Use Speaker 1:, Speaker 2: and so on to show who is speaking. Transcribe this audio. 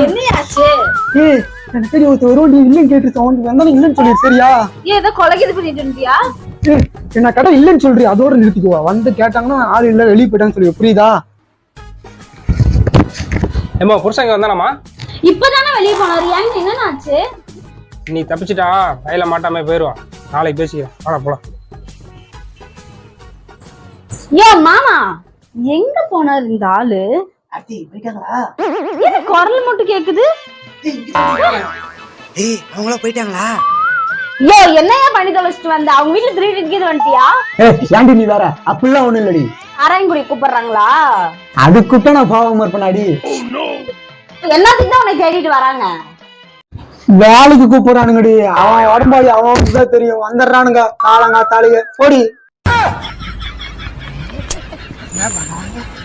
Speaker 1: என்னையாச்சு?
Speaker 2: எனக்கு தெரியும் ஒருத்தர் நீ இல்லன்னு கேட்டு அவனுக்கு வந்தாலும் இல்லன்னு சொல்லி சரியா?
Speaker 1: ஏதோ கொலைக்கு பண்ணிட்டு இருந்தியா?
Speaker 2: என்ன கடை இல்லன்னு சொல்றீ, அதோட நிறுத்திக்குவா. வந்து கேட்டாங்கன்னா ஆள் இல்ல வெளியே போயிட்டான்னு சொல்லி, புரியுதா?
Speaker 3: ஏமா புருஷங்க வந்தானம்மா?
Speaker 1: இப்பதானே வெளியே போனாரு. ஏன் என்னன்னு ஆச்சு?
Speaker 3: நீ தப்பிச்சிட்டா கையில மாட்டாம போயிருவான். நாளைக்கு பேசிக்கிறேன், வாடா போலாம்.
Speaker 1: ஏ மாமா, எங்க போனாரு இந்த ஆளு? ஏன் குரல் மட்டும் கேக்குது?
Speaker 4: அவங்களா போயிட்டாங்களா?
Speaker 1: யோ, என்னையா பண்ணி தொலைச்சிட்டு வந்த? அவங்க வீட்டுல திருடிட்டு வந்துட்டியா?
Speaker 2: ஏண்டி நீ வேற அப்படிலாம் ஒண்ணும் இல்லடி.
Speaker 1: அரையங்குடி கூப்பிடுறாங்களா?
Speaker 2: அதுக்குத்தான் நான் பாவமா இருப்பேனாடி.
Speaker 1: எல்லாத்துக்கும் தான் உன்னை தேடிட்டு வராங்க.
Speaker 2: வேலைக்கு கூப்பிடுறானுங்கடி. அவன் உடம்பாடி அவனுக்கு தான் தெரியும். வந்துடுறானுங்க காலங்காத்தாளிய. போடி.